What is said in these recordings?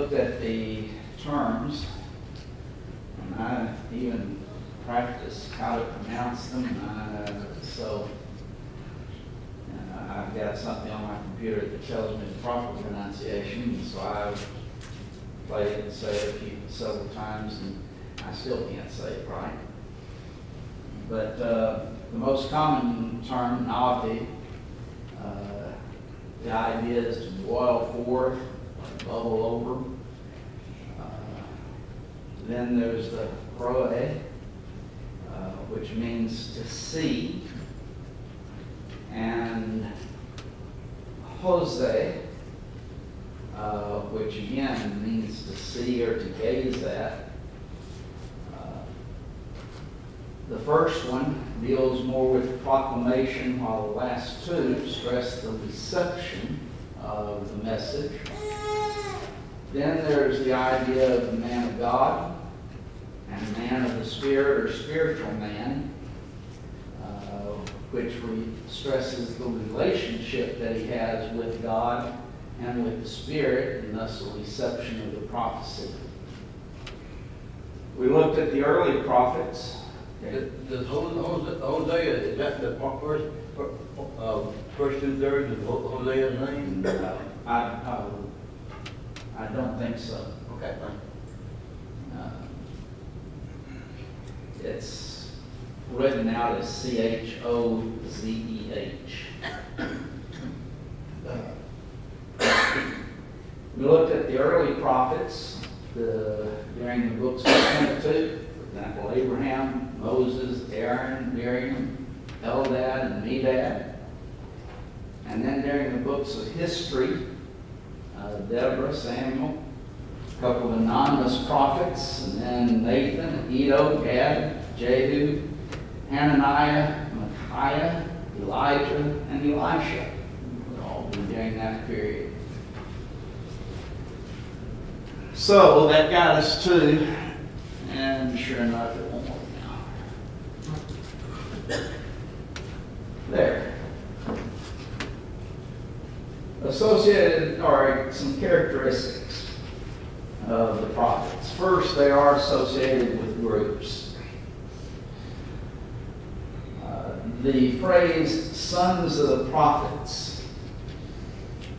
looked at the terms, and I even practiced how to pronounce them. I've got something on my computer that tells me the proper pronunciation, so I've played it and said it several times, and I still can't say it right. But the most common terminology, the idea is to boil forth, bubble over. Then there's the proe, which means to see, and Jose, which again means to see or to gaze at. The first one deals more with proclamation, while the last two stress the reception of the message. Then there's the idea of the man of God and man of the Spirit, or spiritual man, which stresses the relationship that he has with God and with the Spirit, and thus the reception of the prophecy. We looked at the early prophets. Does Hosea, is that the first 2/3 of Hosea's name? No, I don't think so. Okay. It's written out as Chozeh. We looked at the early prophets during the books of Pentateuch. For example, Abraham, Moses, Aaron, Miriam, Eldad, and Medad. And then during the books of history, Deborah, Samuel, a couple of anonymous prophets, and then Nathan, Iddo, Gad, Jehu, Hananiah, Micaiah, Elijah, and Elisha. Would all be during that period. So that got us to, and sure enough, it won't work now. There. Associated are some characteristics of the prophets. First, they are associated with groups. The phrase "sons of the prophets"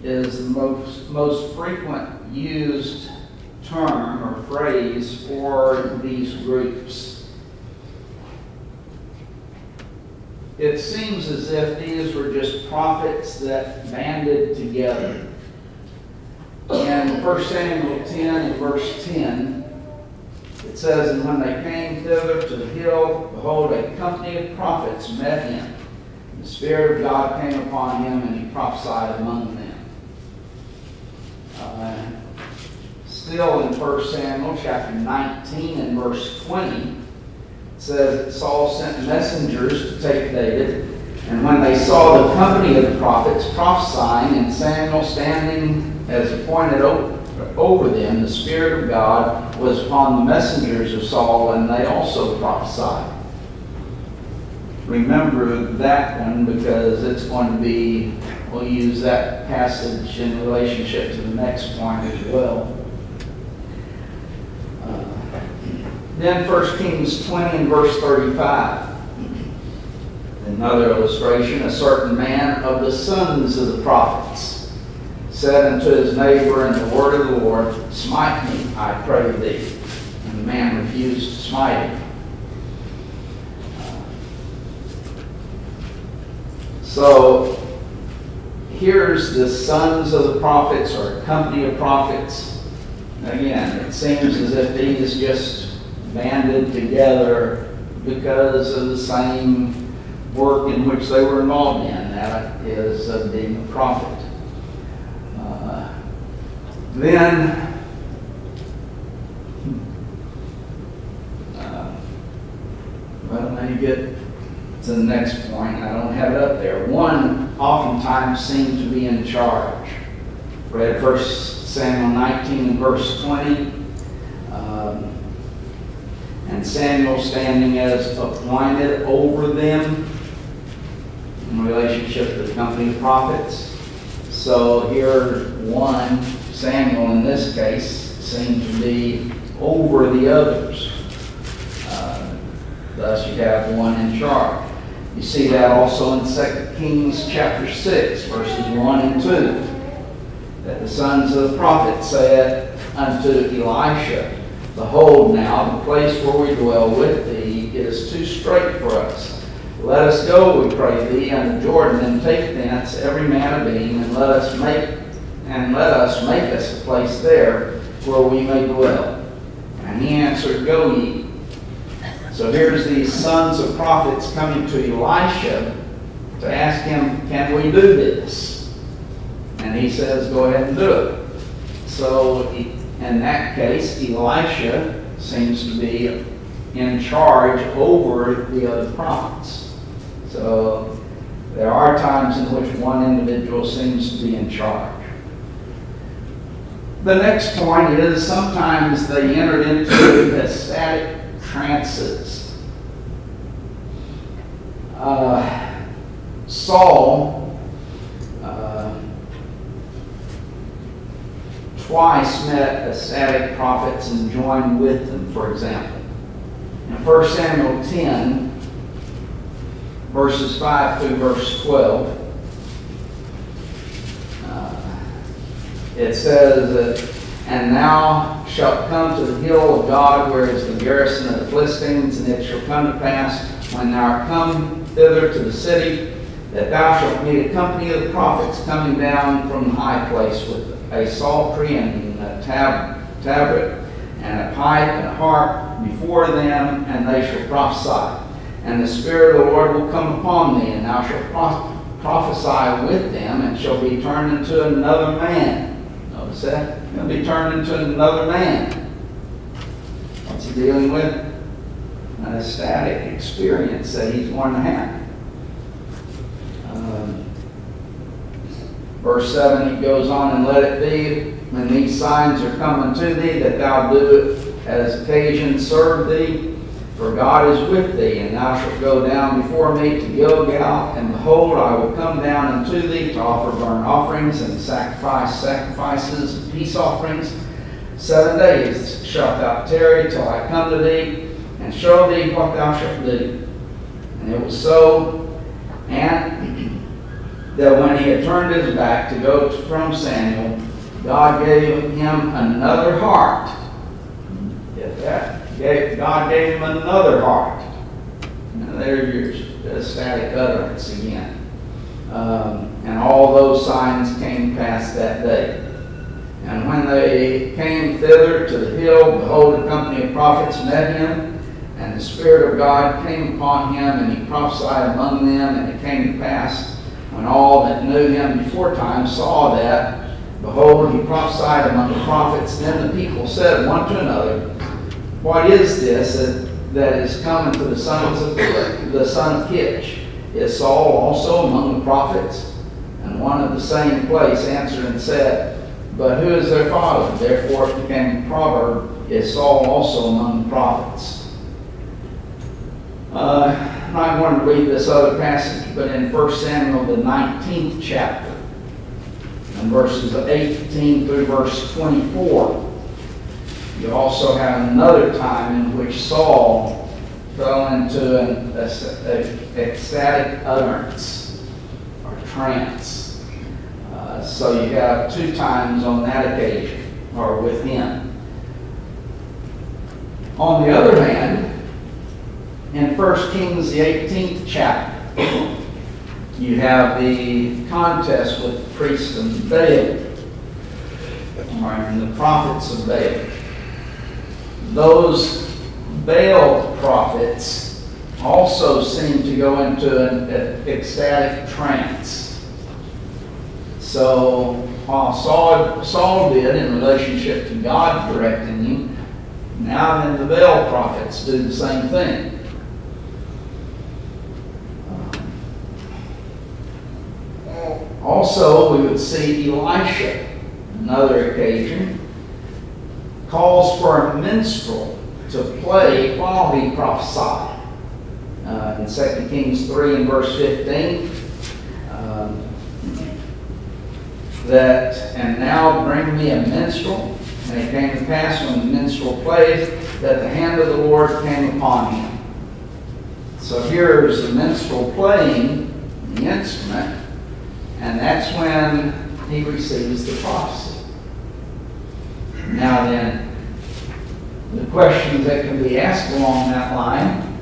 is the most frequent used term or phrase for these groups. It seems as if these were just prophets that banded together. In 1 Samuel 10 and verse 10, it says, "And when they came thither to the hill, behold, a company of prophets met him. The Spirit of God came upon him, and he prophesied among them." Still in 1 Samuel chapter 19 and verse 20, it says that Saul sent messengers to take David, and when they saw the company of the prophets prophesying, and Samuel standing as appointed over them, the Spirit of God was upon the messengers of Saul, and they also prophesied. Remember that one, because it's going to be, we'll use that passage in relationship to the next point as well. Then 1 Kings 20 and verse 35. Another illustration, "A certain man of the sons of the prophets said unto his neighbor in the word of the Lord, Smite me, I pray thee. And the man refused to smite him." So here's the sons of the prophets, or a company of prophets. Again, it seems as if these just banded together because of the same work in which they were involved in, that is being a prophet. Let me get to the next point. I don't have it up there. One oftentimes seemed to be in charge. Read 1 Samuel 19 and verse 20. And Samuel standing as appointed over them in relationship to the company of prophets. So here, Samuel in this case, seem to be over the others. Thus you have one in charge. You see that also in 2 Kings chapter 6, verses 1 and 2. That the sons of the prophet said unto Elisha, Behold now, the place where we dwell with thee is too strait for us. Let us go, we pray thee, unto Jordan, and take thence every man a beam, and let us make us a place there where we may dwell. And he answered, Go ye. So here's these sons of prophets coming to Elisha to ask him, can we do this? And he says, go ahead and do it. So in that case, Elisha seems to be in charge over the other prophets. So there are times in which one individual seems to be in charge. The next point is sometimes they entered into ecstatic trances. Saul twice met ecstatic prophets and joined with them, for example. In 1 Samuel 10, verses 5 through verse 12, it says that, And thou shalt come to the hill of God, where is the garrison of the Philistines, and it shall come to pass, when thou art come thither to the city, that thou shalt meet a company of the prophets coming down from the high place with a psaltery and a tabret and a pipe and a harp before them, and they shall prophesy. And the Spirit of the Lord will come upon thee, and thou shalt prophesy with them, and shall be turned into another man. Notice that? He'll be turned into another man. What's he dealing with? An ecstatic experience that he's going to have. Verse 7, he goes on, And let it be, when these signs are coming to thee, that thou do it as occasion serve thee. For God is with thee, and thou shalt go down before me to Gilgal, and behold, I will come down unto thee to offer burnt offerings and sacrifices and peace offerings. 7 days shalt thou tarry till I come to thee, and show thee what thou shalt do. And it was so, and that when he had turned his back to go from Samuel, God gave him another heart. Get that? God gave him another heart. And there's your ecstatic utterance again. And all those signs came past that day. And when they came thither to the hill, behold, a company of prophets met him, and the Spirit of God came upon him, and he prophesied among them. And it came to pass, when all that knew him before time saw that, behold, he prophesied among the prophets. Then the people said one to another, What is this that is coming to the son of Kish? Is Saul also among the prophets? And one of the same place answered and said, But who is their father? Therefore it became a proverb, Is Saul also among the prophets? I'm not going to read this other passage, but in 1 Samuel, the 19th chapter, and verses 18 through verse 24, you also have another time in which Saul fell into an ecstatic utterance or trance. So you have 2 times on that occasion, or with him. On the other hand, in 1 Kings, the 18th chapter, you have the contest with the priests of Baal, or the prophets of Baal. Those Baal prophets also seem to go into an ecstatic trance. So while Saul did in relationship to God directing him, now then the Baal prophets do the same thing. Also, we would see Elisha, another occasion, calls for a minstrel to play while he prophesied. In 2 Kings 3 and verse 15, that, and now bring me a minstrel. And it came to pass when the minstrel played that the hand of the Lord came upon him. So here's the minstrel playing the instrument, and that's when he receives the prophecy. Now then, the questions that can be asked along that line: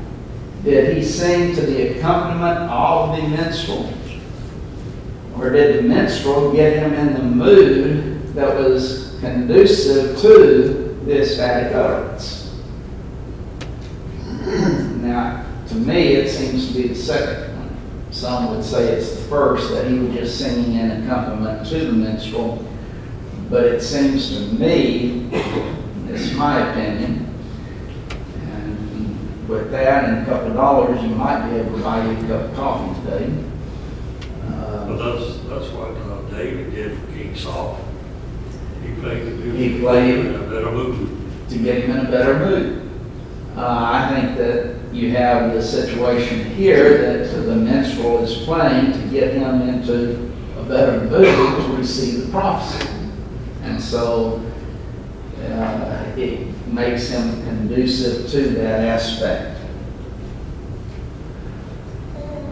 did he sing to the accompaniment of the minstrel? Or did the minstrel get him in the mood that was conducive to this ecstatic utterance? Now, to me, it seems to be the second one. Some would say it's the first, that he was just singing in accompaniment to the minstrel. But it seems to me, this is my opinion, and with that and a couple of dollars, you might be able to buy you a cup of coffee today. But that's what David did for King Saul. He played the music. He played in a better mood. To get him in a better mood. I think that you have the situation here that the minstrel is playing to get him into a better mood to receive the prophecy. And so it makes him conducive to that aspect.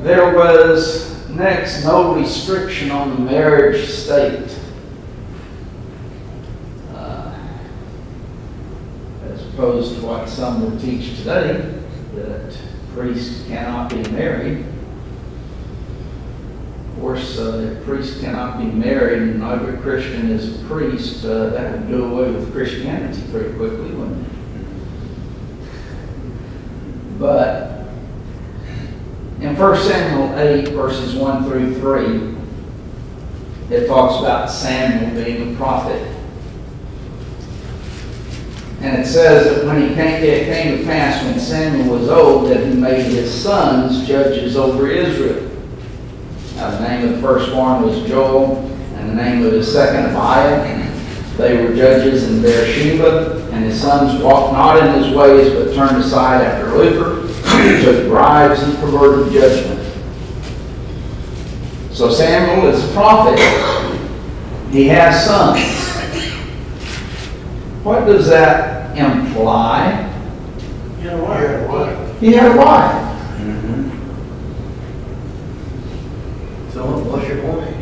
There was next no restriction on the marriage state. As opposed to what some would teach today, that priests cannot be married. Of course, if priests cannot be married and every Christian is a priest, that would do away with Christianity pretty quickly, wouldn't it? But in 1 Samuel 8, verses 1 through 3, it talks about Samuel being a prophet. And it says that when it came to pass when Samuel was old, that he made his sons judges over Israel. Now the name of the firstborn was Joel, and the name of his second Abiah. They were judges in Beersheba, and his sons walked not in his ways, but turned aside after lucre, took bribes, and perverted judgment. So Samuel is a prophet. He has sons. What does that imply? He had a wife. He had a wife. So what's your point?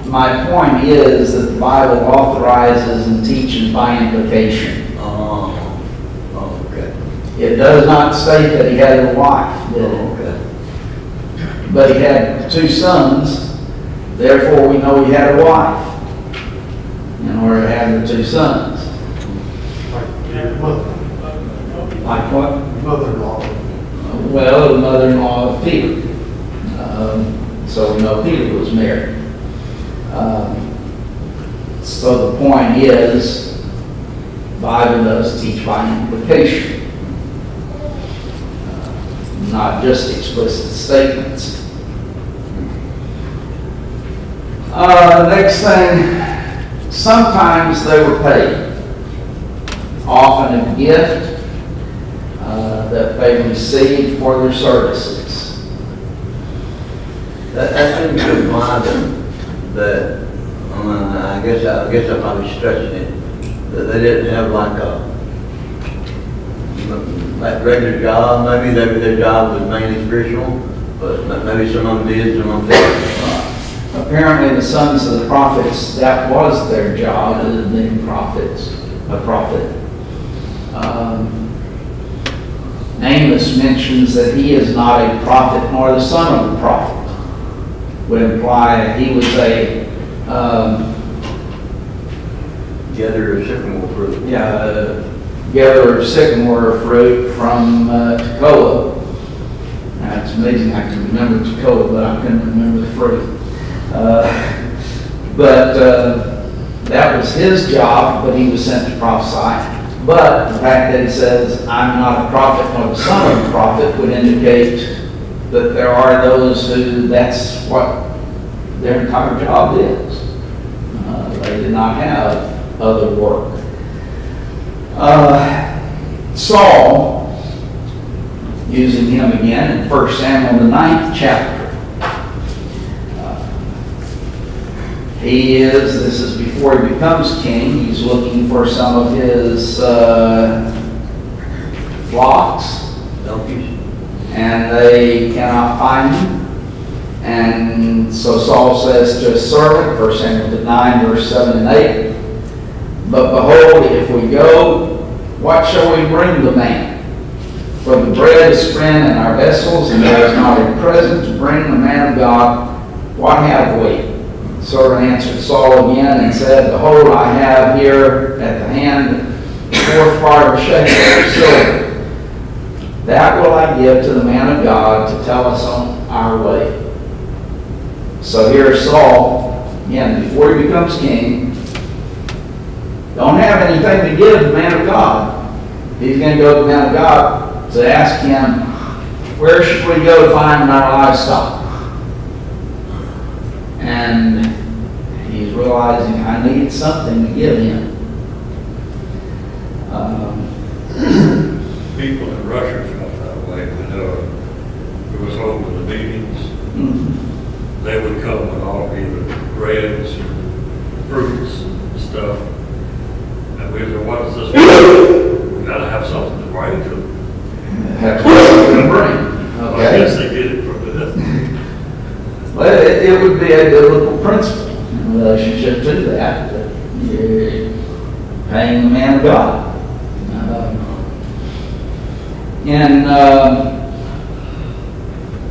My point is that the Bible authorizes and teaches by implication. Oh, okay. It does not state that he had a wife, did it? Okay. But he had two sons, therefore we know he had a wife in order to have the two sons. Like what? Mother-in-law. Well, the mother-in-law of Peter. So we know Peter was married. So the point is, the Bible does teach by implication, not just explicit statements. Next thing, sometimes they were paid, often a gift that they received for their services. That seems to imply that I guess I'm probably stretching it, that they didn't have like regular job. Maybe their job was mainly spiritual, but maybe some of them did, some of them didn't. Apparently the sons of the prophets, that was their job, other than being prophets, a prophet. Amos mentions that he is not a prophet nor the son of a prophet. Would imply he was a Gatherer of sycamore fruit. gatherer of sycamore fruit from Tekoa. Now, it's amazing I can remember Tekoa, but I couldn't remember the fruit. That was his job, but he was sent to prophesy. But the fact that it says, I'm not a prophet nor the son of a prophet, would indicate that there are those who that's what their entire job is. They did not have other work. Saul using him again in 1 Samuel, the 9th chapter. This is before he becomes king, he's looking for some of his flocks, Donkeys. and they cannot find him. And so Saul says to his servant, 1 Samuel 9, verse 7 and 8, "But behold, if we go, what shall we bring the man? For the bread is spent in our vessels, and there is not a present to bring the man of God. What have we?" The servant answered Saul again and said, "Behold, I have here at the hand the fourth part of a shekel of silver. That will I give to the man of God to tell us on our way." So here's Saul, again, before he becomes king, don't have anything to give the man of God. He's going to go to the man of God to ask him, where should we go to find our livestock? And he's realizing, I need something to give him. People in Russia felt that way, but it was over the meetings. They would come with all either breads or fruits and stuff. And we said, what is this? We gotta have something to bring to them. Have to have something to bring. I guess they get it from this. Well, it would be a biblical principle in relationship to that you're paying the man of God. In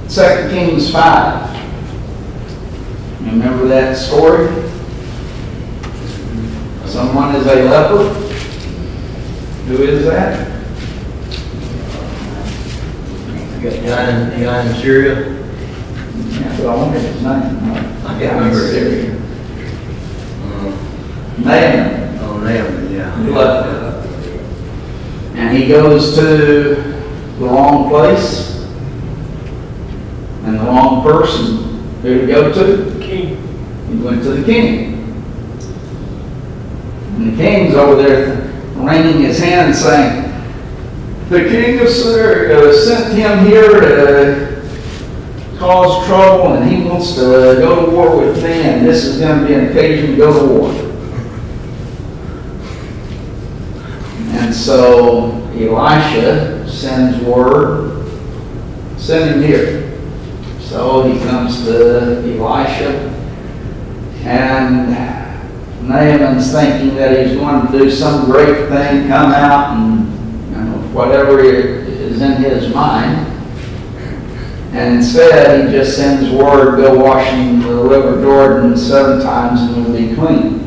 2 Kings 5, you remember that story? Someone is a leper. Who is that? Guy in Syria. Yeah, but I wonder his name. I can't remember. Syria. Naaman. Oh, Naaman, yeah. Leper. And he goes to the wrong place and the wrong person. Who did he go to? King. He went to the king. And the king's over there wringing his hands saying, the king of Syria sent him here to cause trouble, and he wants to go to war with me, and this is going to be an occasion to go to war. And so Elisha sends word, send him here. So he comes to Elisha, and Naaman's thinking that he's going to do some great thing, come out and whatever is in his mind. And instead, he just sends word, go wash in the river Jordan 7 times and you'll be clean.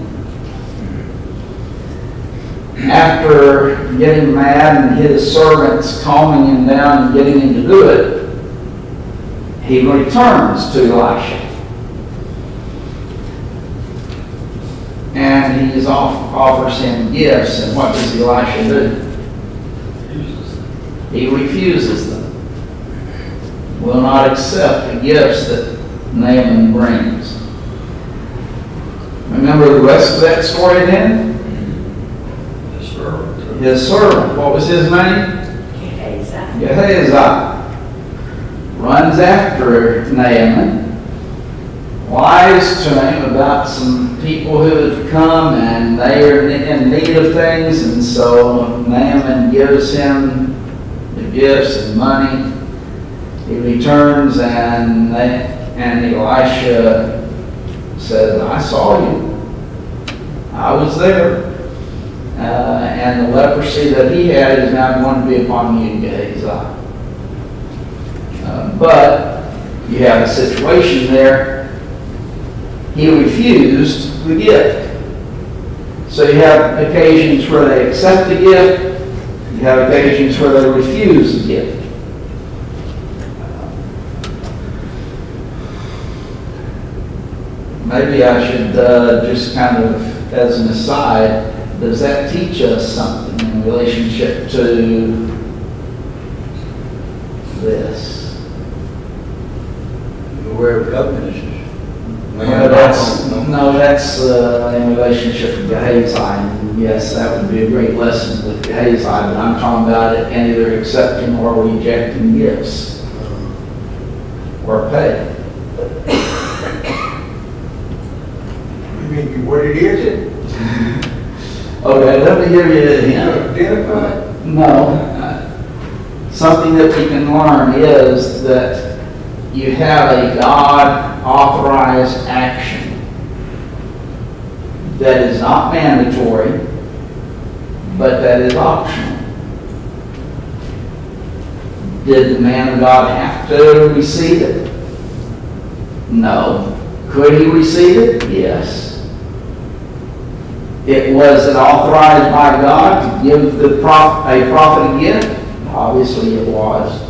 After getting mad and his servants calming him down and getting him to do it, he returns to Elisha. And he offers him gifts, and what does Elisha do? He refuses them. Will not accept the gifts that Naaman brings. Remember the rest of that story then? His servant. His servant, what was his name? Gehazi. Runs after Naaman, lies to him about some people who have come and they are in need of things, and so Naaman gives him the gifts and money. He returns, and Elisha says, I saw you. I was there. And the leprosy that he had is now going to be upon you, Gehazi. But you have a situation there. He refused the gift. So you have occasions where they accept the gift. You have occasions where they refuse the gift. Maybe I should just kind of, as an aside, does that teach us something in relationship to this? Where the covenant is. That's in relationship to Gehazi. Yes, that would be a great lesson with Gehazi, but I'm talking about it and either accepting or rejecting gifts or pay. You mean what it is? Okay, let me give you a hint. Identify. No. Something that we can learn is that you have a God-authorized action that is not mandatory, but that is optional. Did the man of God have to receive it? No. Could he receive it? Yes. Was it authorized by God to give a prophet a gift? Obviously it was.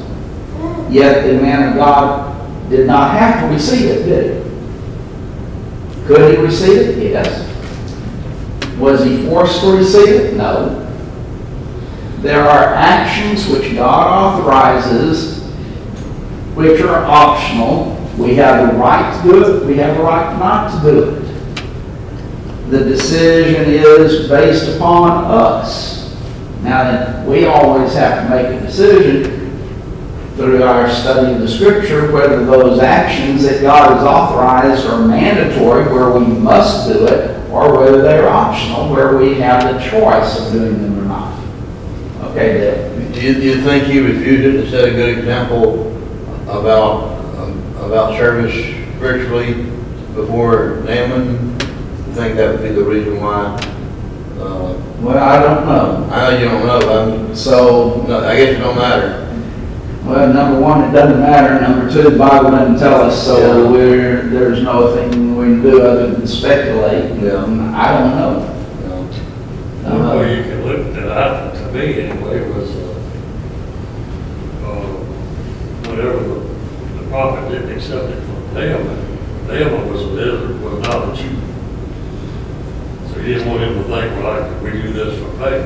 Yet the man of God did not have to receive it, did he? Could he receive it? Yes. Was he forced to receive it? No. There are actions which God authorizes which are optional. We have the right to do it. We have the right not to do it. The decision is based upon us. Now, we always have to make a decision through our study of the Scripture whether those actions that God has authorized are mandatory, where we must do it, or whether they're optional, where we have the choice of doing them or not. Okay, Dave? Do you think he refused it to set a good example about service spiritually before Naaman? I think that would be the reason why. Well, I don't know. I know you don't know. No, I guess it don't matter. Well, number one, it doesn't matter. Number two, the Bible doesn't tell us, so there's nothing we can do other than speculate. Yeah. I don't know. One way you can look at that, to me anyway, was whenever the prophet didn't accept it from Naaman was not a Jew. So he didn't want him to think, well, we do this for pay.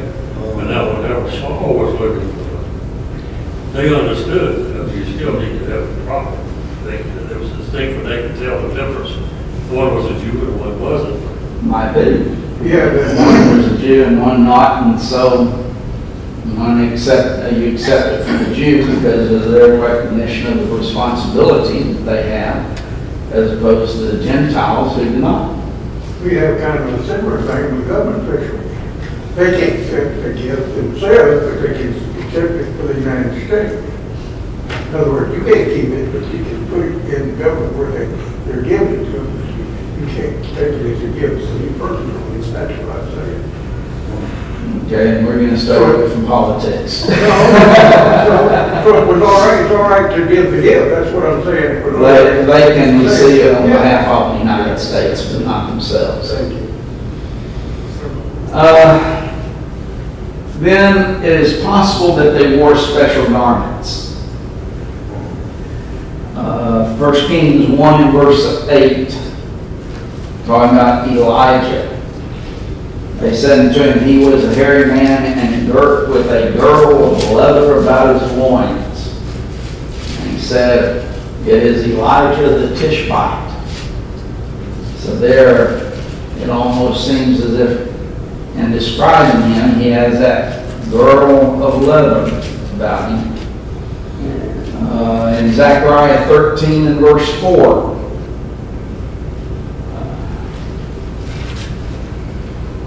But now whenever Saul was looking for it, they understood that you still need to have the prophet. There was this thing where they could tell the difference. One was a Jew and one wasn't. Might be. Yeah, but One was a Jew and one not, and so you accept it from the Jew because of their recognition of the responsibility that they have, as opposed to the Gentiles who do not. we have kind of a similar thing with government officials. They can't accept the gift themselves, but they can accept it for the United States. In other words, you can't keep it, but you can put it in the government where they're giving it to them. You can't take it as a gift to you personally. That's what I say. Okay, and we're going to start away from politics. So it was it's all right to give the gift, that's what I'm saying. They can receive it on behalf of the United States, but not themselves. Thank you. Then it is possible that they wore special garments. 1 Kings 1 and verse 8, talking about Elijah. They said unto him, he was a hairy man and girt with a girdle of leather about his loins. And he said, it is Elijah the Tishbite. So there, it almost seems as if, in describing him, he has that girdle of leather about him. In Zechariah 13 and verse 4,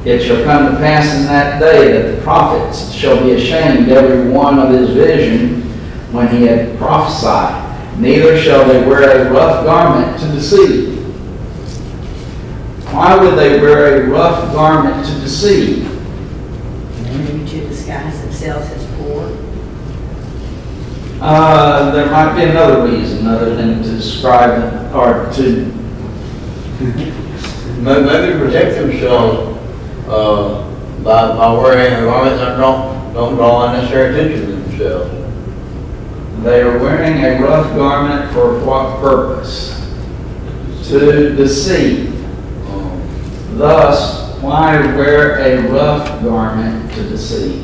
it shall come to pass in that day that the prophets shall be ashamed every one of his vision when he had prophesied. Neither shall they wear a rough garment to deceive. Why would they wear a rough garment to deceive? Maybe to disguise themselves as poor. There might be another reason other than to describe them, or to... Maybe protect themselves by wearing a garment that don't draw unnecessary attention to themselves. They are wearing a rough garment for what purpose? To deceive. Thus, why wear a rough garment to deceive?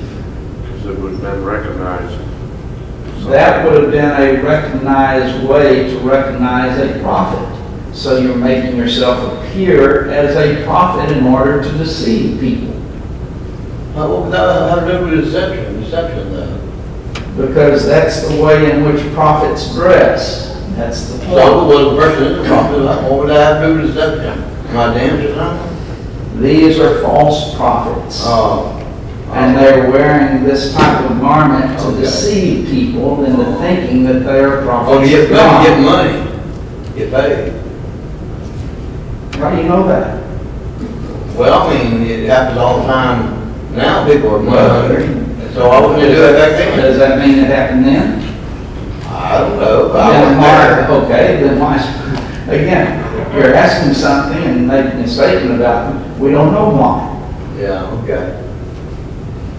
Because it would have been recognized. That would have been a recognized way to recognize a prophet. So you're making yourself appear as a prophet in order to deceive people. What would that have to do with deception though? Because that's the way in which prophets dress. That's the point. So was the person in the prophet, what would that have to do with deception? Am I damned or something? These are false prophets. And they're wearing this type of garment to Okay. deceive people into thinking that they are prophets Oh, to of God. get money, get paid. How do you know that? Well, I mean, it happens all the time. Now people are money hungry. So why wouldn't they do it back then? Does that mean it happened then? I don't know. I Then wasn't there. why, okay, then why, again, you're asking something and making a statement about them, we don't know why. Yeah, okay.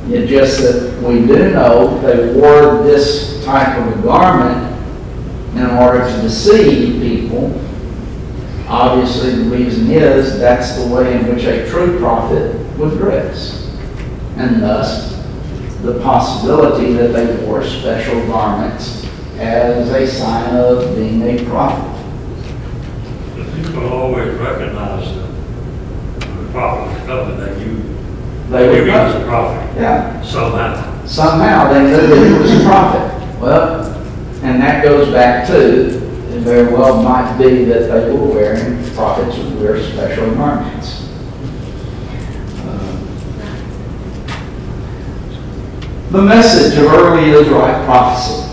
It's just that we do know they wore this type of a garment in order to deceive people. Obviously, the reason is that's the way in which a true prophet would dress. And thus, the possibility that they wore special garments as a sign of being a prophet. But people always recognize the prophet was coming, that you They knew would he was know. a prophet Yeah. somehow. Somehow they knew that he was a prophet. Well, and that goes back to, it very well might be that they were wearing, prophets would wear special garments. The message of early Israelite prophecy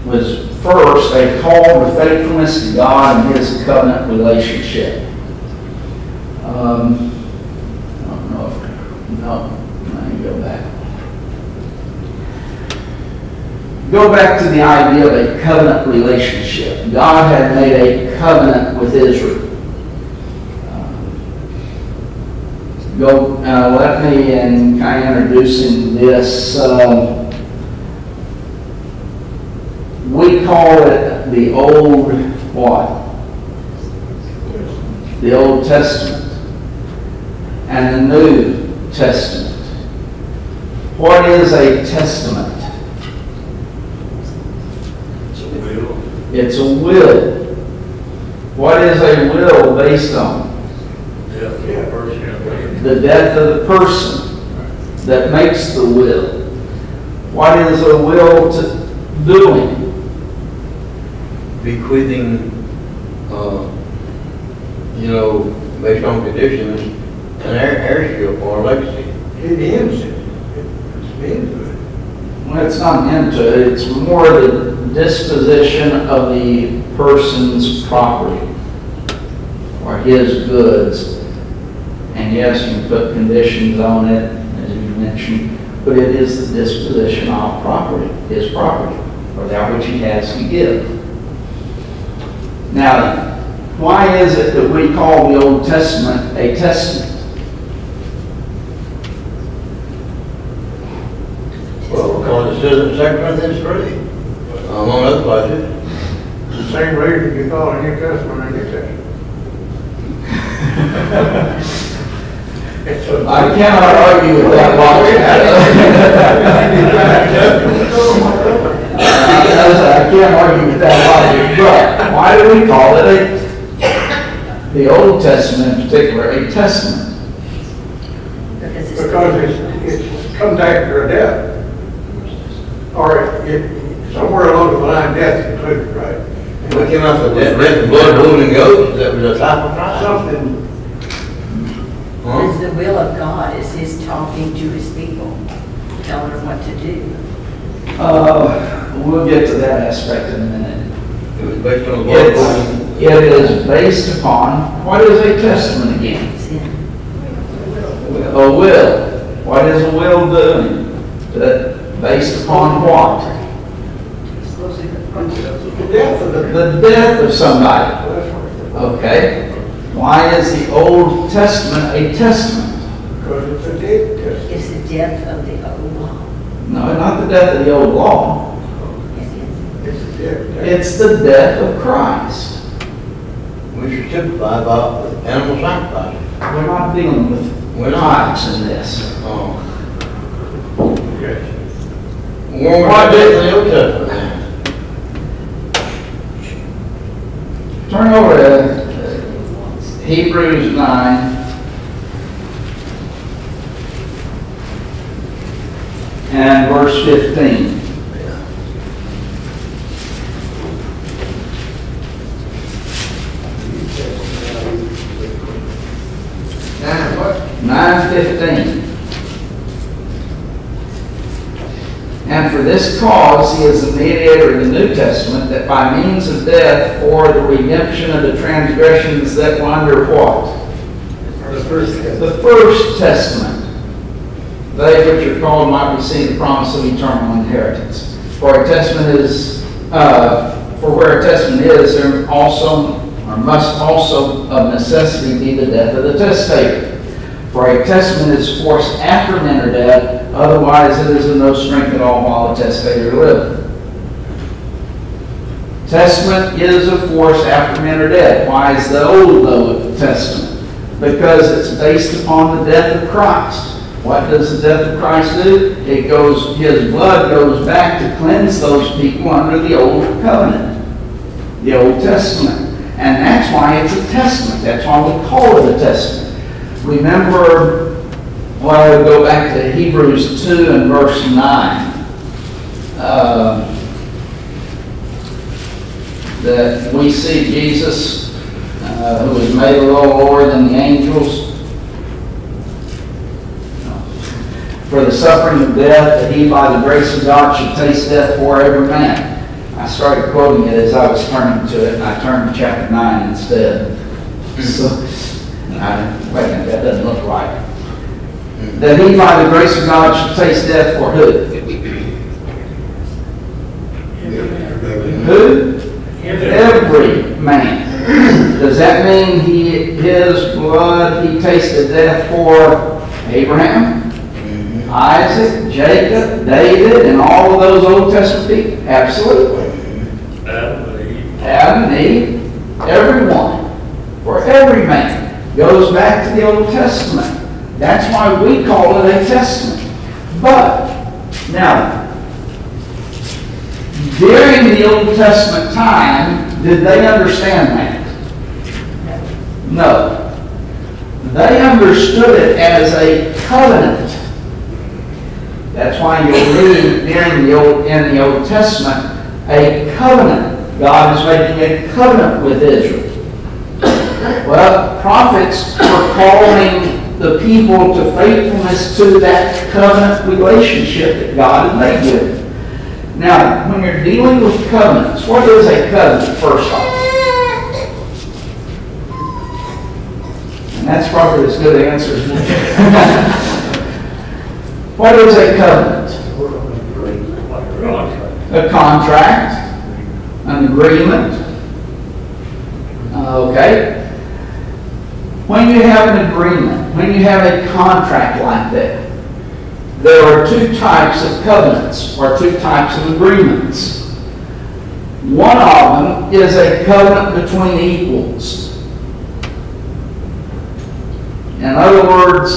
was first a call to faithfulness to God and His covenant relationship. I don't know if, no, let me go back. Go back to the idea of a covenant relationship. God had made a covenant with Israel. Let me, in kind of introducing this, we call it the Old what? The Old Testament and the New Testament. What is a testament? It's a will. It's a will. What is a will based on? Death of a person. The death of the person that makes the will. What is a will doing? Bequeathing, based on conditions, an heirship or a legacy. It ends it. It's the end of it. Well, it's not an end to it. It's more the disposition of the person's property or his goods. And yes, you can put conditions on it, as you mentioned, but it is the disposition of property, his property, or that which he has to give. Now, why is it that we call the Old Testament a testament? Well, because it says in 2 Corinthians 3, among other places. The same reason you call a New Testament a New Testament. I cannot argue with that logic. I can't argue with that logic, but why do we call it the Old Testament in particular, a testament? Because It comes after a death. Or somewhere along the line, death included, right? We came out with death, blood, wood, and goats, that was a type of crime. Something, it's the will of God, it's His talking to His people, telling them what to do. We'll get to that aspect in a minute. It was based on the blood, wood, and It is based upon, what is a testament again? Sin. A will. What is a will doing? Based upon what? the death of the. The death of somebody. That's what it Okay. Why is the Old Testament a testament? Because it's a dead testament. It's the death of the old law. No, not the death of the old law. It's a dead testament. It's the death of Christ. we should typify by animal sacrifice. We're not dealing with We're not. types in this. Oh. Yes. What did the Old Testament then? Turn over to Hebrews 9. and verse 15. What? 9:15. And for this cause he is the mediator of the New Testament, that by means of death for the redemption of the transgressions that were under what? The First Testament. They which are called might receive the promise of eternal inheritance. For a testament is, for where a testament is, there also, or must also of necessity be the death of the testator. For a testament is forced after men are dead, otherwise it is of no strength at all while the testator liveth. Testament is of force after men are dead. Why is the Old Testament? Because it's based upon the death of Christ. What does the death of Christ do? It goes, his blood goes back to cleanse those people under the old covenant, the Old Testament. And that's why it's a testament. That's why we call it a testament. Remember, well, we'll go back to Hebrews 2 and verse 9. That we see Jesus, who was made a little lower than the angels, for the suffering of death, that he by the grace of God should taste death for every man. I started quoting it as I was turning to it, and I turned to chapter 9 instead. So, wait a minute, that doesn't look right. That he by the grace of God should taste death for who? Who? Every man. Does that mean his blood, he tasted death for Abraham, Isaac, Jacob, David, and all of those Old Testament people? Absolutely. Adam and Eve, everyone, for every man, goes back to the Old Testament. That's why we call it a testament. But, now, during the Old Testament time, did they understand that? No. They understood it as a covenant. That's why you'll read in the Old Testament a covenant. God is making a covenant with Israel. Well, prophets were calling the people to faithfulness to that covenant relationship that God had made with them. Now, when you're dealing with covenants, what is a covenant, first off? And that's probably as good an answer as what is a covenant? A contract, an agreement. Okay. When you have an agreement, when you have a contract like that, there are two types of covenants, or two types of agreements. One of them is a covenant between equals. In other words,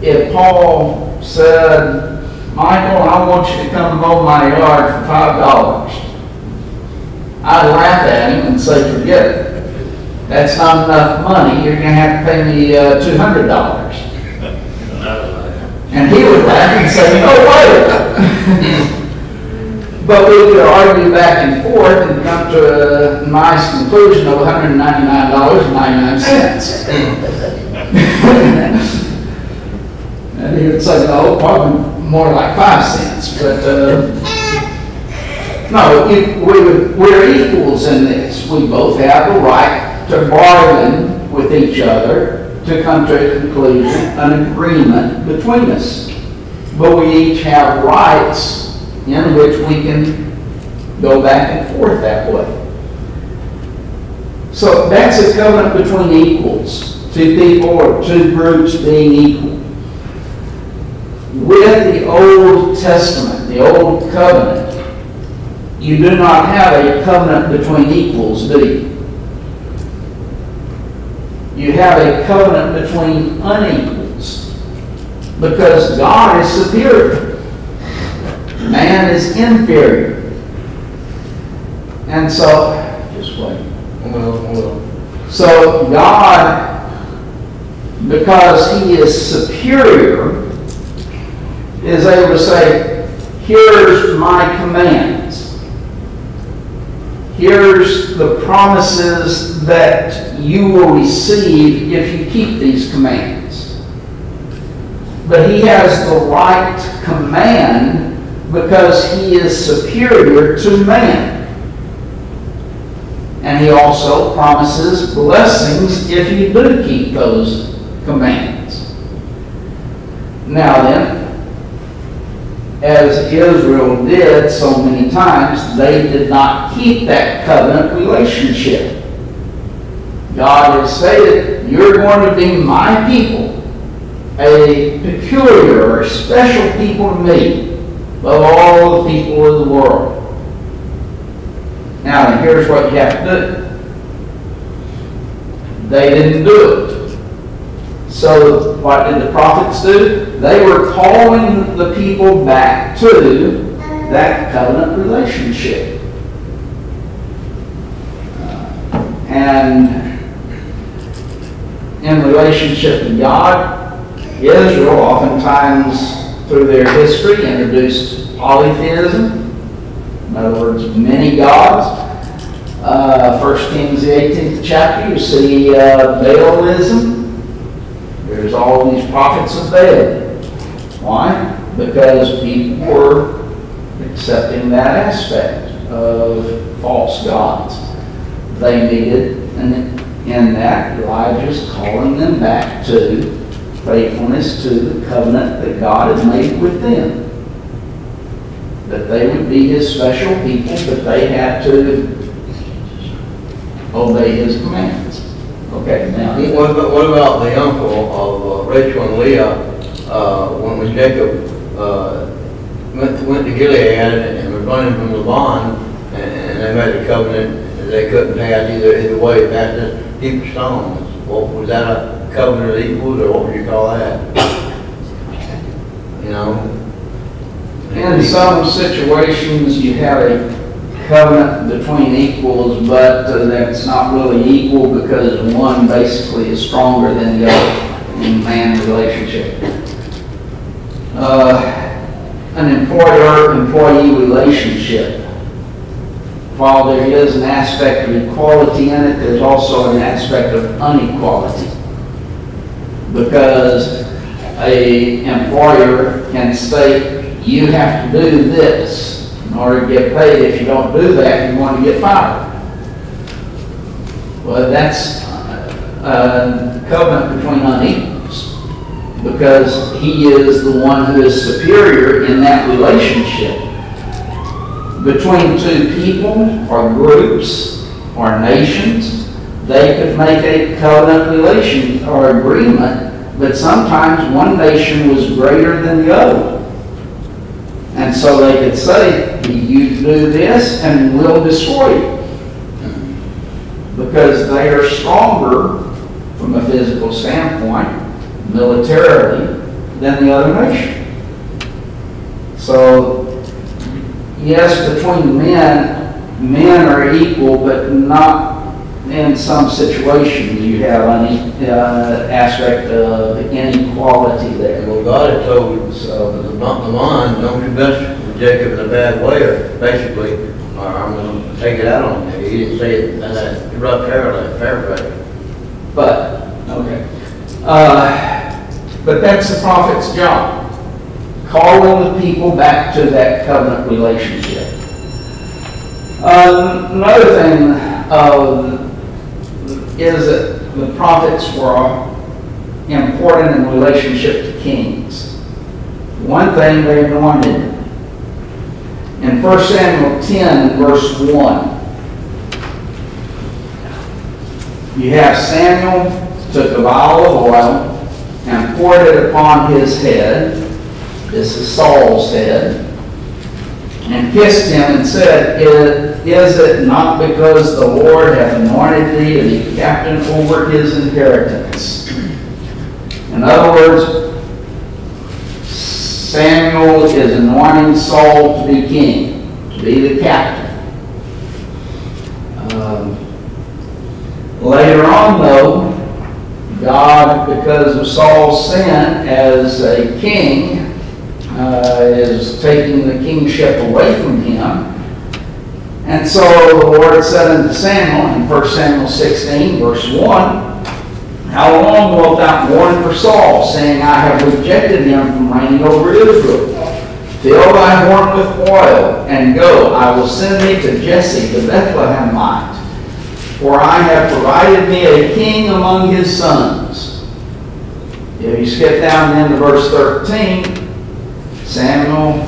if Paul said, Michael, I want you to come mow my yard for $5, I'd laugh at him and say, forget it. That's not enough money. You're going to have to pay me $200. And he would laugh and say, no way. But we could argue back and forth and come to a nice conclusion of $199.99. And he would say, no, probably more like 5 cents. But no, we're equals in this. We both have the right to bargain with each other to come to a conclusion, an agreement between us. But we each have rights in which we can go back and forth that way. So that's a covenant between equals, two people or two groups being equal. With the Old Testament, the Old Covenant, you do not have a covenant between equals, do you? You have a covenant between unequals, because God is superior. Man is inferior. And so, just wait. So God, because He is superior, is able to say, here's my commands. Here's the promises that you will receive if you keep these commands. But he has the right command because he is superior to man. And he also promises blessings if you do keep those commands. Now then, as Israel did so many times, they did not keep that covenant relationship. God has stated, you're going to be my people, a peculiar or special people to me, above all the people of the world. Now, here's what you have to do. They didn't do it. So what did the prophets do? They were calling the people back to that covenant relationship. And in relationship to God, Israel oftentimes through their history introduced polytheism. In other words, many gods. 1 Kings, the 18th chapter, you see Baalism. There's all these prophets of Baal. Why? Because people were accepting that aspect of false gods. They needed, and in that, Elijah's calling them back to faithfulness to the covenant that God has made with them. That they would be his special people, but they had to obey his commands. Okay, now. What about the uncle of Rachel and Leah, when Jacob went to Gilead and was running from Laban, and they made a covenant that they couldn't pass either way past this heap of stones? Well, was that a covenant of equals, or what would you call that? You know? In some situations, you have a covenant between equals, but that's not really equal because one basically is stronger than the other in man relationship. An employer-employee relationship. While there is an aspect of equality in it, there's also an aspect of inequality. Because an employer can state, you have to do this in order to get paid. If you don't do that, you're going to get fired. Well, that's a covenant between unequals, because he is the one who is superior in that relationship. Between two people or groups or nations, they could make a covenant relation or agreement, but sometimes one nation was greater than the other. And so they could say, you do this and we'll destroy you. Because they are stronger from a physical standpoint, militarily, than the other nation. So, yes, between men are equal, but not in some situations. You have an aspect of inequality there. Well, God had told Laban, don't you mess with Jacob in a bad way, or basically, or I'm going to take it out on you. He didn't say it in that rough paraphrase. But, okay. But that's the prophet's job. Calling the people back to that covenant relationship. Another thing is that the prophets were important in relationship to kings. One thing, they anointed. In 1 Samuel 10, verse 1, you have Samuel took a vial of oil and poured it upon his head. This is Saul's head. And kissed him and said, Is it not because the Lord hath anointed thee to be captain over his inheritance? In other words, Samuel is anointing Saul to be king, to be the captain. Later on, though, God, because of Saul's sin as a king, is taking the kingship away from him. And so the Lord said unto Samuel in 1 Samuel 16, verse 1, How long wilt thou mourn for Saul, saying, I have rejected him from reigning over Israel? Fill thy horn with oil, and go, I will send thee to Jesse the Bethlehemite, for I have provided me a king among his sons. If you skip down then to verse 13, Samuel,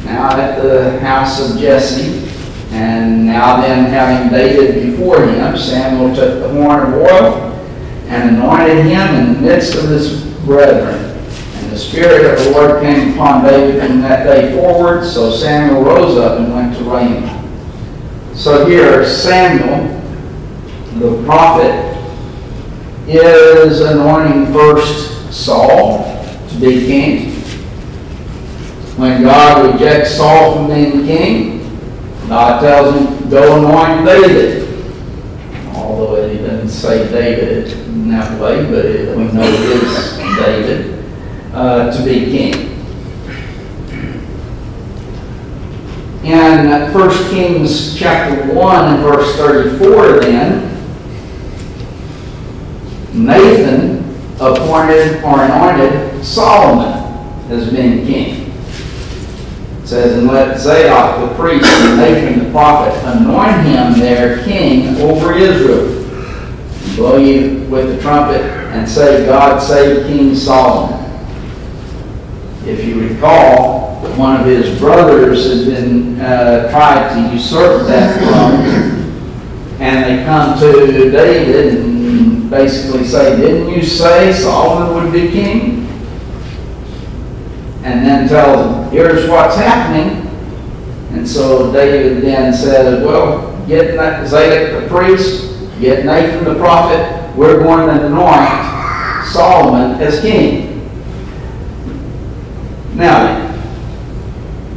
now at the house of Jesse, and now then having David before him, Samuel took the horn of oil and anointed him in the midst of his brethren. And the Spirit of the Lord came upon David from that day forward, so Samuel rose up and went to Ramah. So here, Samuel, the prophet, is anointing first Saul to be king. When God rejects Saul from being king, God tells him, go anoint David. Although he doesn't say David in that way, but we know it is David, to be king. In 1 Kings chapter 1 and verse 34 then, Nathan appointed or anointed Solomon as being king. It says, and let Zadok the priest and Nathan the prophet anoint him their king over Israel. Blow you with the trumpet and say, God save King Solomon. If you recall, one of his brothers had been tried to usurp that throne, and they come to David and basically say, didn't you say Solomon would be king? And then tells them, here's what's happening. And so David then says, well, get Zadok the priest, get Nathan the prophet, we're going to anoint Solomon as king. Now,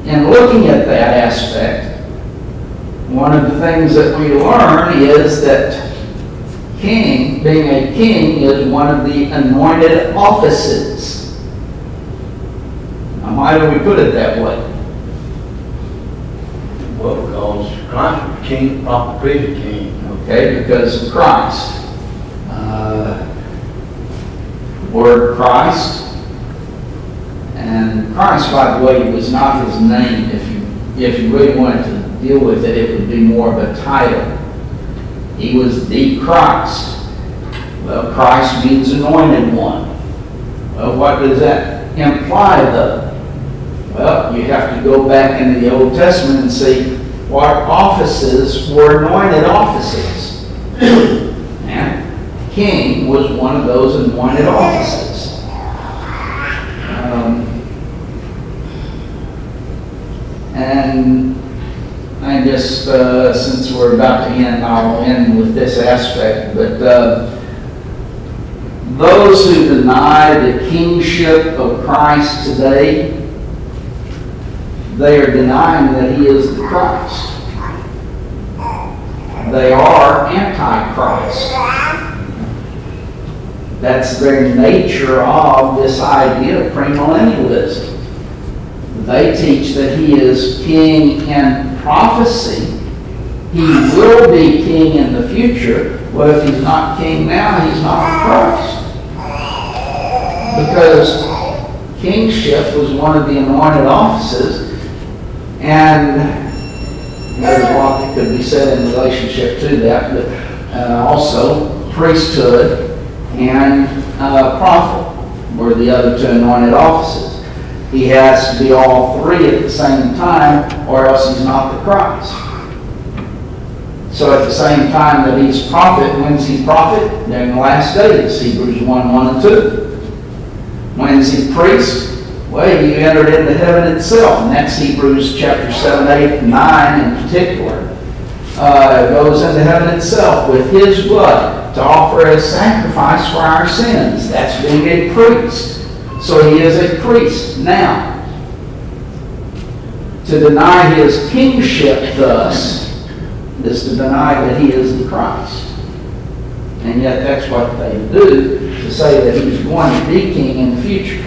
in looking at that aspect, one of the things that we learn is that being a king is one of the anointed offices. Now, why do we put it that way? Well, because Christ was king, prophet, priest, king. Okay, because of Christ. The word Christ, and Christ, by the way, was not his name. If you really wanted to deal with it, it would be more of a title. He was the Christ. Well, Christ means anointed one. Well, what does that imply, though? Well, you have to go back into the Old Testament and see what offices were anointed offices. And king was one of those anointed offices. And I guess since we're about to end, I'll end with this aspect. But those who deny the kingship of Christ today, they are denying that he is the Christ. They are anti-Christ. That's the very nature of this idea of premillennialism. They teach that he is king in prophecy. He will be king in the future. Well, if he's not king now, he's not Christ. Because kingship was one of the anointed offices. And there's a lot that could be said in relationship to that, but also priesthood and prophet were the other two anointed offices. He has to be all three at the same time, or else he's not the Christ. So at the same time that he's prophet, when's he prophet? During the last days, Hebrews 1, 1 and 2. When's he priest? Well, he entered into heaven itself, and that's Hebrews chapter 7, 8, and 9 in particular. Goes into heaven itself with his blood to offer as sacrifice for our sins. That's being a priest. So he is a priest now. To deny his kingship, thus, is to deny that he is the Christ. And yet that's what they do, to say that he's going to be king in the future.